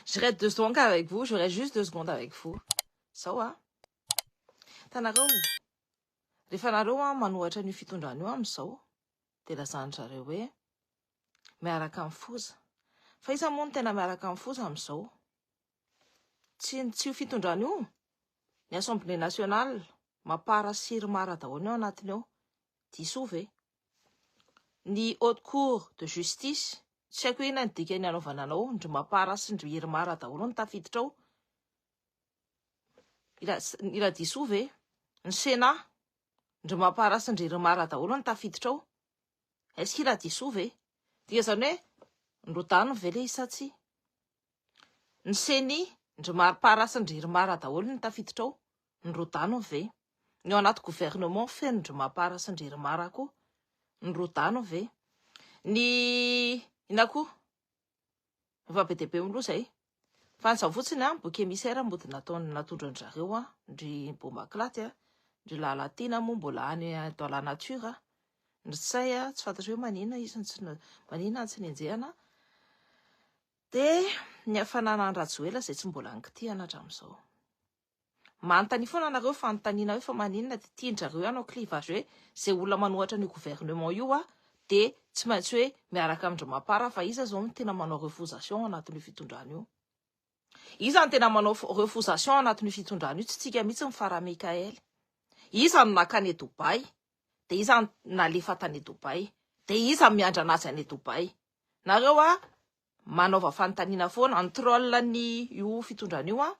J'irai 2 secondes avec vous. J'aurai juste 2 secondes avec vous. Sao a? Tanareo. Rehefa nareo manohatra ny fitondrana io amin'izao, dia lazan'ny-zareo hoe miaraka amin'ny foza. Fa iza moa no tena miaraka amin'ny foza amin'izao? Tsy io fitondrana io. Ny Assemblée nationale mapara siry mara daholo ao anatiny ao. Diso ve? Ny haute cour de justice, tsy haiko inona ny dikany anaovana anao, ndry mapara sy ndry hiry mara daholo no tafiditra ao. Ila diso ve? Ny Sénat, ndry mapara sy ndry hiry mara daholo no tafiditra ao. Est-ce qu'il a diso ve? Dia zany hoe ndrodano ve le isa tsy? Ny CENI, ndry mapara sy ndry hiry mara daholo no tafiditra ao. Ndrodano ve? Ny ao anaty gouvernement feno ndry mapara sy ndry hiry mara koa. Ndrodano ve? Ny ina koa? Efa be dia be miloha zay. Fa nyzao fotsiny boky émissaire mody natondra an'zareo ndry Bomaklaty ndry Lalatina moa mbola any dans la nature. Ny say tsy fantatro hoe manina izy manina tsy nenjehana. Dia ny hafanana Rajoelina izay tsy mbola nikitihana hatramin'izao. Manontany foana nareo fanontaniana hoe fa maninona dia tianjareo hanao clivage hoe izay olona manohatra ny gouvernement io dia tsy maintsy hoe miaraka amindry mapara fa iza zao no tena manao refusation anatin'ny fitondrana io. Iza no tena manao refusation anatin'ny fitondrana io, tsy tsika mihitsy ny Farah Mikael. Iza no nakany Dubai, dia iza no nalefa tany Dubai, dia iza miandra anazy any Dubai. Nareo manaova fanontaniana foana antrôlany io fitondrana io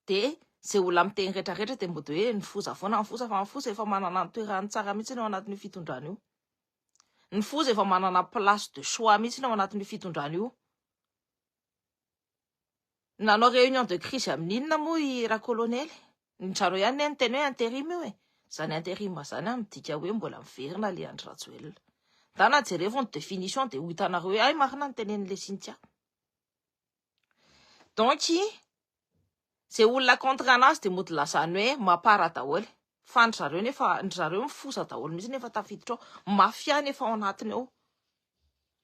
dia zay olona miteny rehetrarehetra dia mbola hoe ny foza foana, ny foza fa ny foza efa manana ny toerany tsara mihitsy ao anatin'ny fitondrana io. Ny foza efa manana place de choix mihitsy ao anatin'ny fitondrana io. Nanao réunion de crise amin'inona moa i ra colonel? Ny zareo ihany ny teny hoe intérim io e. Zany intérim zany midika hoe mbola miverina le Andry Rajoelina. Dana jerevony définition dia ho hitanareo hoe ay marina ny tenen'le Cynthia. Donc zay olona contre anazy dia mody lazany hoe mapara daholo. Fa ny zareo nefa ny zareo mifosa daholo mihitsy nefa tafiditra ao. Mafia nefa ao anatiny ao.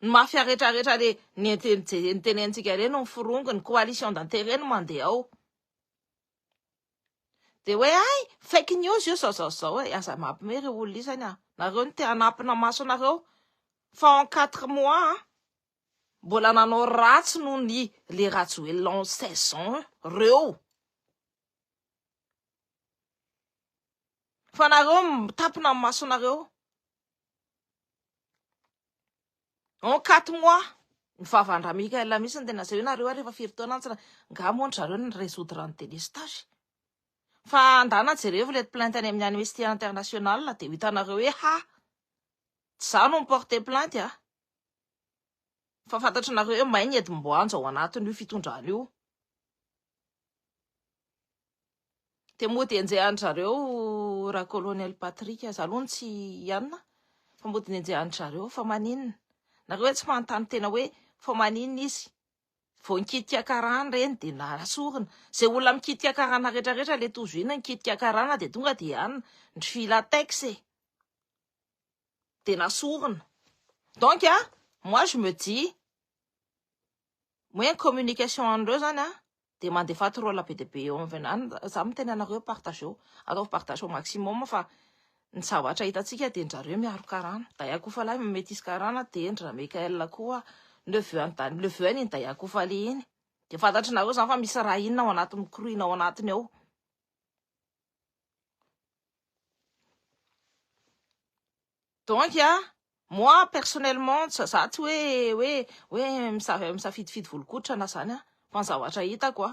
Ny mafia rehetrarehetra le ny tenentsika ireny no miforongo, ny coalition d'intérêt no mandeha ao. Dia hoe ay fake news io zao e, aza mampime ireo olona isany nareo no te hanampina maso anareo fa en 4 mois mbola nanao ratsy noho ny le Rajoelina en 16 ans reo. Fa nareo mitapina amin'ny maso nareo. En 4 mois, ny vavandra Mikael mihitsy ny tena zay hoe nareo rehefa firy taona antsina ngamontra zareo ny résoudre ny délestage. Fa andana jereo ilay plainte any amin'ny Amnesty International dia hitanareo hoe tsy za no miporte plainte fa fantatry nareo hoe mainy edimboanja ao anatin'io fitondrana io. Dia mody enjehan-jareo ra colonel Patrick zalony tsy ianona fa mody enjehan-jareo fa maninona. Nareo tsy manontany tena hoe fa maninona izy. Vao nikitika karana reny dia nasorina. Zay olona mikitika karana rehetrarehetra le tozo ina nikitika karana dia tonga dia ihany ny filatex dia nasorina. Donc moi je me dis moyen communication andreo zany dia mandefa rôle be dia be eo amin'any. Za miteny anareo partageo, atao partage au maximum fa ny zavatra hitantsika dia njareo miaro karana. Dayakofa lahy mimetisy karana dia ndra Mikael koa neveu any Dayakofa le iny. Dia fantatry nareo zany fa misy raha inona ao anatin'ny mikroina ao anatiny ao. Donc moi personnellement za tsy hoe misafidifidy volokotra na zany fa ny zavatra hitako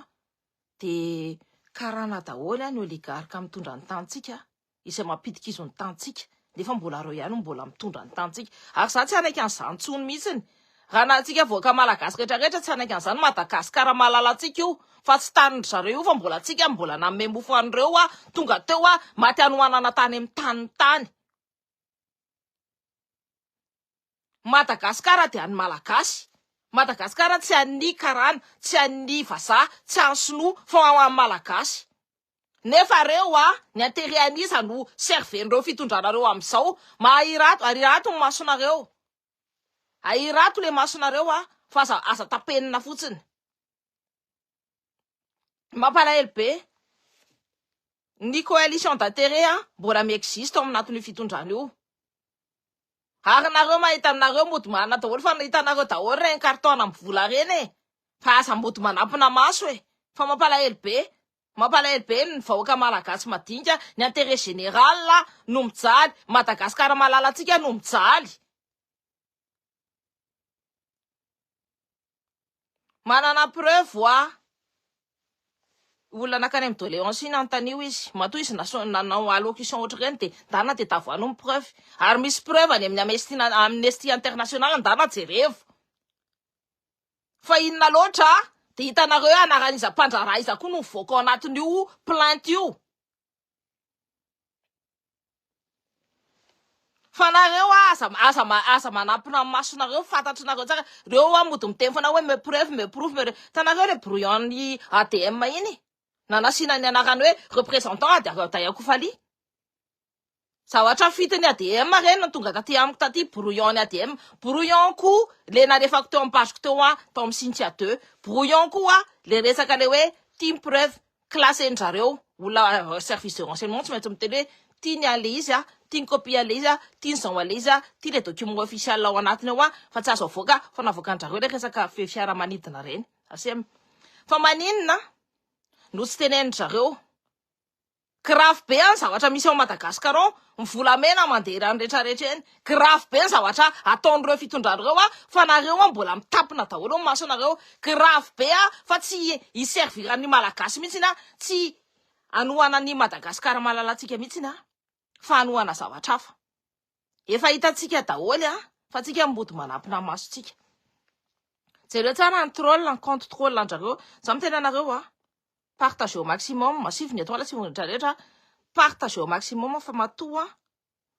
dia karana daholo ny oligarka mitondra ny tantsika izay mampidika izy ny tantsika nefa mbola reo ihany mbola mitondra ny tantsika. Ary za tsy anaiky an'izany ntsony mihitsiny. Raha natsika voaka malagasy rehetrarehetra tsy anaiky an'izany Madagasikara malalatsika io fa tsy tanin zareo io fa mbola tsika mbola nanome mofo an'ireo tonga teo maty anohanana tany amin'ny tany. Madagasikara dia any malagasy. Madagasikara tsy an'ny karana, tsy an'ny vazaha, tsy an'ny sinoa fa amin'ny malagasy. Nefa reo ny anterianiza no servenireo fitondranareo amin'izao. Ary rato ny masonareo. Ay rato le masonareo fa aza tapenina fotsiny. mampalahelo be ny coalition d'intérêt mbola mi-existe ao amin'anatin'io fitondrana io. Ary nareo mahita nareo mody manana daholo fa hitanareo daholo reny carton amin'ny vola reny fa asa mody manampina maso fa mampalahelo be ny vahoaka malagasy madinika ny intérêt général no mijaly Madagasikara malalatsika no mijaly. Manana preuve olona nakany amin'ny doléance nanontanio izy matoa izy nanao allocution ohatry reny de ndana de tavoano ny preuve ary misy preuve any amin'ny Amnesty International ndana jerevo fa inona loatra de hitanareo anaran'iza mpandraraha iza koa no mivoaka ao anatin'io plainte io fa nareo aza manampina masonareo fantatrinareo tsara reo mody miteny fona hoe me preuve tanareo le brouillon ny ADM iny nanasina ny anarany hoe représentant Dayakofaly zavatra fitiny ADM reny no tonga taty brouillon ny ADM brouillon koa le nalefako teo ampazoko teo tao amin'ny Cynthia 2 brouillon koa le resaka le hoe team preuve classé njareo olona service de renseignement tsy maintsy miteny hoe tiany ale izy tiany copie ale izy tiany zao ale izy ty le document officiel ao anatiny ao fa tsy azo avoaka fa navoakanjareo le resaka fiaramanidina reny fa maninona no tsy teneniny zareo grave be any zavatra misy ao Madagasikara mivolamena mandeha ny rehetrarehetra eny grave be ny zavatra ataon'ireo fitondran'ireo fa nareo mbola mitapina daholo masonareo grave be fa tsy iservirany malagasy mihitsy tsy anohana ny Madagasikara malalatsika mihitsy fa anohana zavatra hafa efa hitatsika daholo fa tsika mbody manampina masotsika jereo tsara ny troll ny compte troll anjareo za mitena anareo partagez au maximum masivy ny atao lasivy rehetrarehetra partagez au maximum fa matoa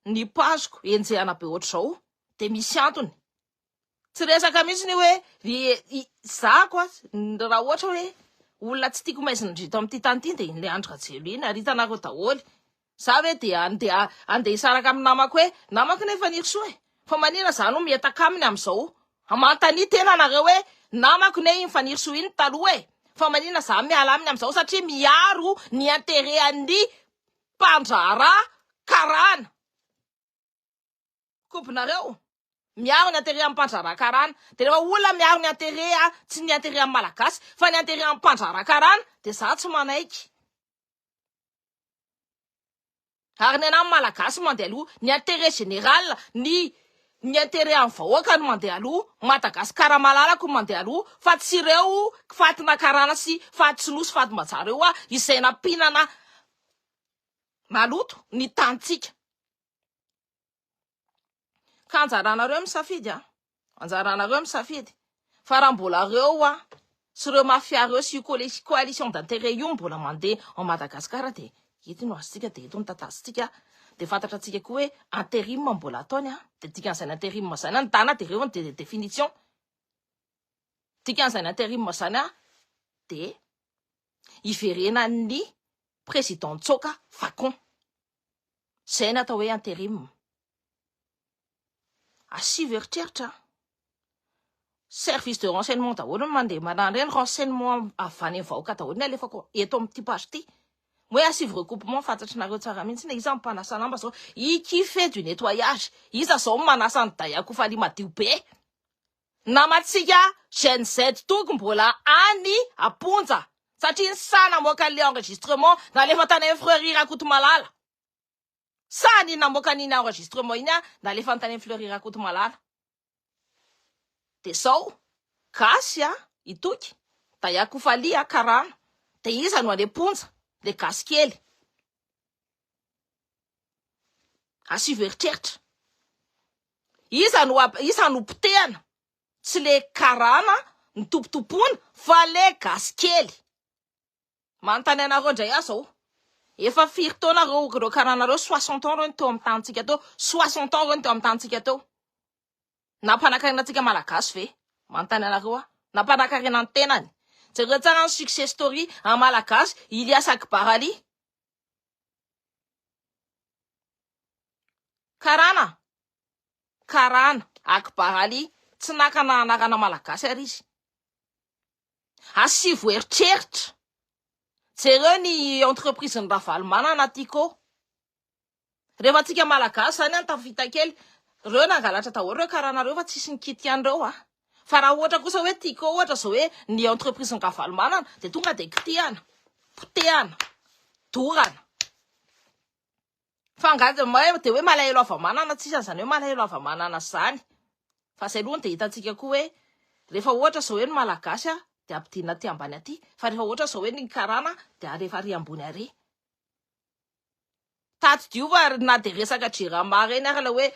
ny pageko enjehana be ohatr'izao de misy antony tsy resaka mihitsy ny hoe zako raha ohatra hoe olona tsy tiako maizindrito amin'ity tany ity de le Andry Rajoelina iny ary hitanareo daholo za hoe de andeha hisaraka amin'ny namako hoe namako nefa nirysoa fa manina za no mietaka aminy amin'izao amantany tena nareo hoe namako ne iny fa nirysoa iny taloha fa manina za miala aminy amin'izao satria miaro ny intérêt an'ny mpandrara karana kopinareo miaro ny intérêt amin'ny mpandrara karana de rehefa olona miaro ny intérêt tsy ny intérêt amin'ny malagasy fa ny intérêt amin'ny mpandrara karana de za tsy manaiky ary ny anahy malagasy mandeha aloha ny intérêt général ny intérêt amin'ny vahoaka no mandeha aloha Madagasikara malalako no mandeha aloha fa tsy ireo fatina karana sy fatisoloso faty-majara eo izay nampinana maloto ny tantsika ka anjaranareo misafidy fa raha mbola reo sy ireo mafia reo sy coalition d'intérêt io mbola mandeha en Madagasikara de eto no azontsika de eto no tatazitsika de fantatra tsika koa hoe intérim mbola ataony de dikan'izany intérim zany ndana de reo de définition dikan'izany intérim zany de iverena ny président Tsoka Fakon zay ny atao hoe intérim asivy eritreritra service de renseignement daholo mandeha manany reny renseignement avy any vahoaka daholo ny alefako eto amin'ity page ty hoe asivy recoupement fantatrinareo tsara mihitsy iza mpanasa lamba zao qui fait du nettoyage iza zao manasa ny Dayakofaly madio be namatsika Gen Z toko mbola any aponja satria ny sa namoaka le enregistrement nalefa tany amin'ny Fleury Rakotomalala sa ny namoaka niny enregistrement iny nalefa tany amin'ny Fleury Rakotomalala de zao gasy itoky Dayakofaly karana de iza no ale ponja le gasy kely asivy eritreritra iza no potehana tsy le karana ny tompotopona fa le gasy kely manontany anareo indray zao efa firy taona reo karanareo 60 ans reo teo amin'ny tantsika teo 60 ans reo teo amin'ny tantsika teo nampanakarena tsika malagasy ve manontany anareo nampanakarena ny tenany jereo tsara ny success story en malagasy Ilias Akbarali karana Akbarali tsy nakana anarana malagasy ary izy asivy eritreritra jereo ny entreprise ny ravalomanana tiako rehefa tsika malagasy zany tafita kely reo nangalatra daholo reo karahanareo fa tsisy nikity an'ireo fa raha ohatra kosa hoe tiako ohatra zao hoe ny entreprise ny ravalomanana de tonga de kitihana potehana dorana fa angady de hoe malahelo avamanana tsisy an'izany hoe malahelo avamanana zany fa zay aloha de hitantsika koa hoe rehefa ohatra zao hoe ny malagasy de ampidinina aty ambany aty fa rehefa ohatra zao hoe ny karana de alefa ary ambony ary tato diova na de resaka jirama reny ary la hoe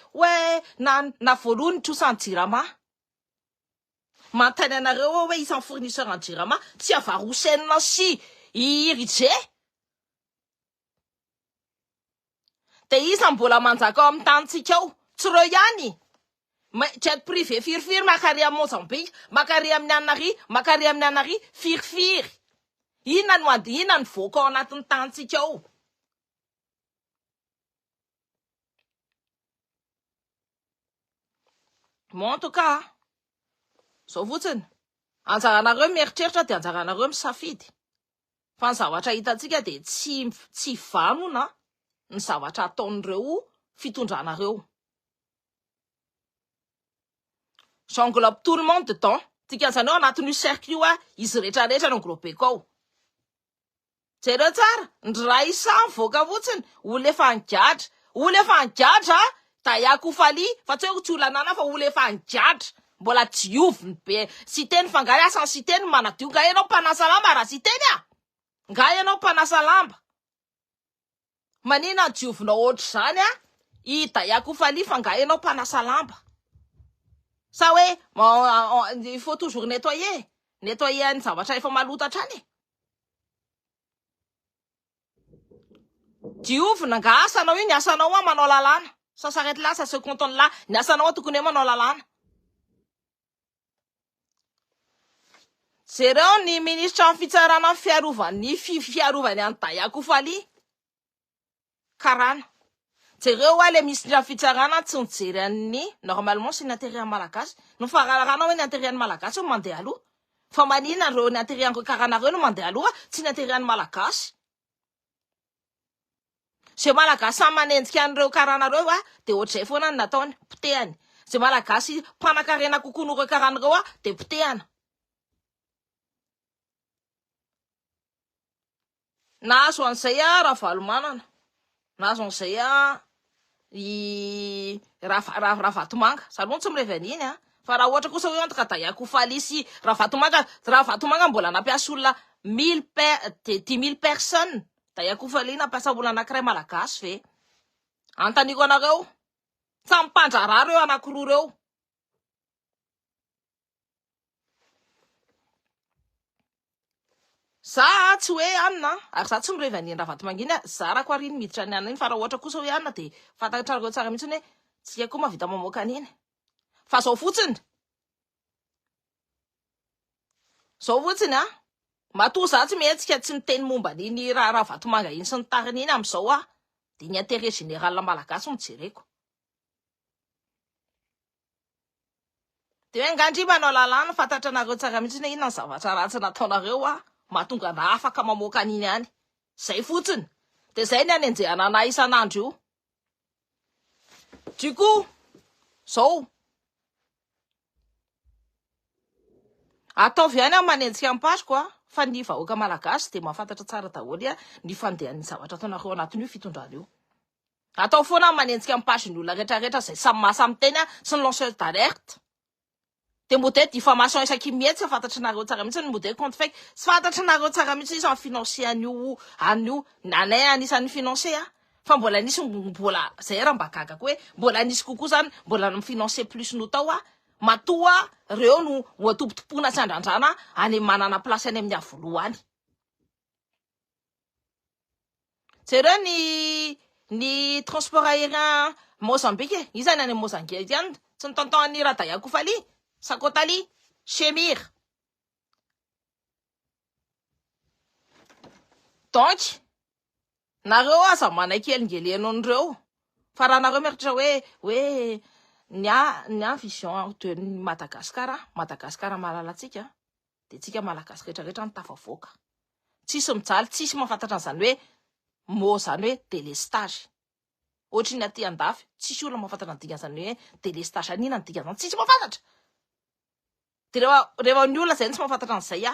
na voalohany ny trosany jirama mantany anareo hoe isan'ny fournisseur en jirama tsy avarosenina sy irije de isan'ny mbola manjaka ao amin'ny tanitsika ao tsy reo ihany jet privé firifiry makary amin'ny Mozambique makary amin'ny anary firifiry inona ny voaka ao anatin'ny tanitsika ao en tout cas zao fotsiny anjaranareo mieritreritra de anjaranareo misafidy fa ny zavatra hitantsika de tsy vanona ny zavatra ataon'ireo fitondranareo j'englobe tout le monde dedans tikan'izany ao anatin'io cercle io izy rehetrarehetra no englobeko ao jereo tsara ndray isany voaka fotsiny olo efa nigadra da Yakoufaly fa tsy hoe tsy olanana fa olo efa nigadra mbola dioviny be sy teny fa nga asany sy teny manadio nga ianao mpanasa lamba raha sy teny nga ianao mpanasa lamba manina diovina ohatr' zany ida Yakoufaly fa nga ianao mpanasa lamba sa hoe il faut toujours nettoyer ny zavatra efa malotatra any diovina nga asanao io ny asanao manao lalàna ça s'arrête là ça se cantonne là ny asanao tokony hoe manao lalàna jereo ny ministre ny fitsarana ny fiarovany any da Yakoufaly karana jereo le ministre ny fitsarana tsy nijery an'ny normalement sy ny atterré malagasy no faharanao hoe ny atterré malagasy no mandeha aloha fa manina reo ny atterré karanareo no mandeha aloha tsy ny atterré malagasy zay malagasy samy manenjika an'ireo karanareo de ohatr'izay foana ny nataony potehany zay malagasy mpanakarena kokoa noreo karanareo de potehana nahazo an'izay ravalomanana nahazo an'izay Ravatomanga zany tsy mirevany iny fa raha ohatra kosa hoe antoka da Yakoufaly sy Ravatomanga mbola nampiasa olona 10 000 personnes da Yakoufaly nampiasa olona anankiray malagasy ve antaniko anareo samy mpandrarà reo anankiroa reo za tsy hoe anina ary za tsy mirevany Ravatomanga iny za raha ko ariny miditra ny aniny fa raha ohatra kosa hoe anina de fantatrareo tsara mihitsy hoe tsy haiko mavita mamoaka aniny fa zao fotsiny matoa za tsy mihetsika tsy miteny momba niny Ravatomanga iny sy ny tariny iny am'izao de ny intérêt général malagasy mijereko de hoe ngandry manao lalàna fantatranareo tsara mihitsy hoe inona ny zavatra ratsy nataonareo mahatonga na afaka mamoaka aniny any zay fotsiny de zay ny anenjehana ana isan'andro io du coup zao ataovy ihany manenjika ampasiko fa ny vahoaka malagasy de mahafantatra tsara daholo ny fandehan'ny zavatra ataonareo anatin'io fitondrana io atao foana manenjika ampasiny olona rehetrarehetra zay samy mahasamy teny sy ny lanceur d'alerte de modèle diffamation isaky mihetsy fantatranareo tsara mihitsy ny modèle compte fake sy fantatranareo tsara mihitsy isan'ny financier an'io nanay anisan'ny financier fa mbola nisy mbola zay raha mba gagako hoe mbola nisy kokoa zany mbola mifinancer plus no tao matoa reo no atopotopona sy andrandrana any manana place any amin'ny avolohany jereo ny transport aérien Mozambique izany any Mozambique ihany tsy ny tonton raha da Yakoufaly Sakotaly Chemir donc nareo aza manaiky elingeleno an'ireo fa raha nareo mieritratra hoe ny vision de Madagasikara malalatsika de tsika malagasy rehetrarehetra ny tafavoaka tsisy mijaly tsisy mahafantatra an'izany hoe mo zany hoe délestage ohatry ny aty andafy tsisy olona mahafantatra ny dikan'izany hoe délestage anina ny dikan'izany tsisy mahafantatra de rehefa ny olona zay tsy mahafantatra an'izay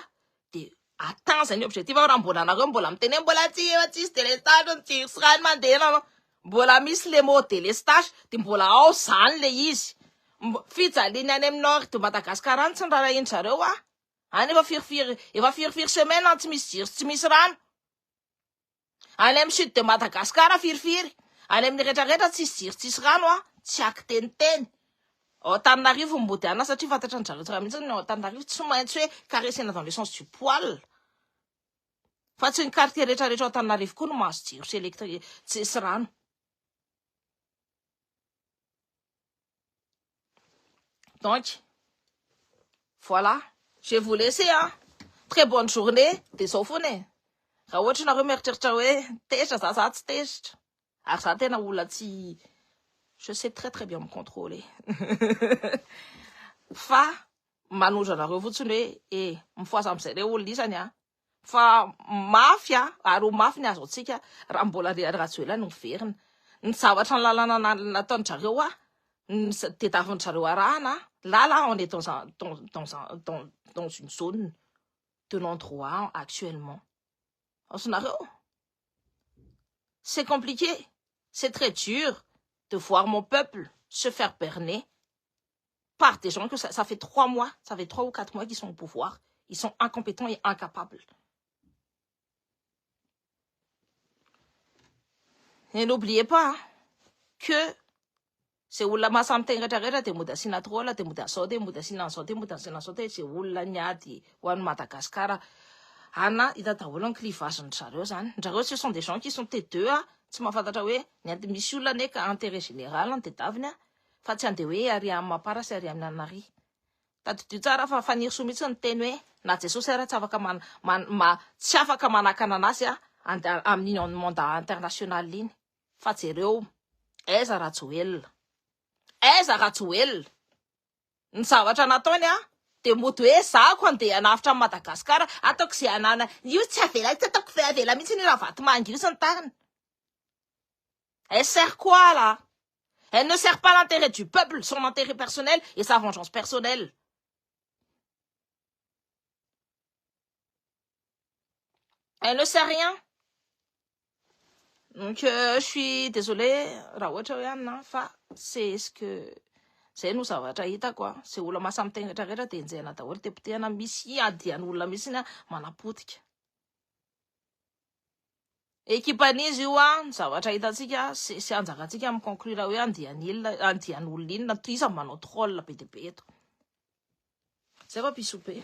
de atteint zany objectif raha mbola anareo mbola miteny hoe mbola tsisy délestage ny jiro sy rano mandeha mbola misy le mot délestage de mbola ao zany le izy fijaliany any amin'ny nord de Madagasikara any tsy ny raha endry zareo any efa firifiry semaine tsy misy jiro tsy misy rano any amin'ny sud de Madagasikara firifiry any amin'ny rehetrarehetra tsisy jiro tsisy rano tsy aky teniteny Antananarivo mody ana satria fantatra ny zareo tsara mihitsy ny Antananarivo tsy maintsy hoe caressena dans le sens du poil fa tsy ny quartier rehetrarehetra ao Antananarivo koa no mahazo jiro sy électrique sy rano. Donc voilà, je vais vous laisser très bonne journée des enfants. Raha ohatra nareo mieritreritra hoe tezitra za tsy tezitra ary za tena olona tsy je sais très bien me contrôler fa manondra anareo fotsiny hoe mifoasa am'izay le olona isany fa mafy ary ho mafy ny azo antsika raha mbola rajoela no verina ny zavatra ny lalana nataony zareo ny tedaviny zareo arahana là on est dans une zone de non-droit actuellement. C'est compliqué, c'est très dur de voir mon peuple se faire berner par des gens que ça fait 3 mois, ça fait 3 ou 4 mois qu'ils sont au pouvoir. Ils sont incompétents et incapables. Et n'oubliez pas que c'est olona mahasamby rehetrarehetra de mody asina trola de mody asao de mody asina an'izao de mody asina an'izao de c'est olona niady ho an'ny Madagasikara ana hita daholo ny clivage-ny zareo zany. Zareo ce sont des gens qui sont têteux tsy mahafantatra hoe ny misy olona ne ka intérêt général ny tedaviny fa tsy andeha hoe ary amin'ny Mapara sy ary amin'ny Anary. Tadidio tsara fa faniry soa mihitsy ny teny hoe na Jesosy ary tsy afaka tsy afaka manakana anazy amin'ny monde international iny fa jereo aiza Rajoelina ny zavatra nataony de mody hoe zako andeha hanafitra amin'ny Madagasikara ataoko izay anana io tsy avela tsy ataoko avela mihitsy ny raha vato mangy io sy ny tariny. Elle sert quoi là? Elle ne sert pas l'intérêt du peuple, son intérêt personnel et sa vengeance personnelle. Elle ne sert rien. Donc je suis désolée, c'est ce que c'est nous zavatra hita quoi. C'est olona mahasamby tegna rehetrarehetra de enjehana daholo tepotehana misy adiany olona misy manapotika. Ekipan'izy io ny zavatra hitantsika sy anjakantsika amin'ny conclure hoe andiany olona inona toy izy manao troll be dia be eto. Zay va pisopé.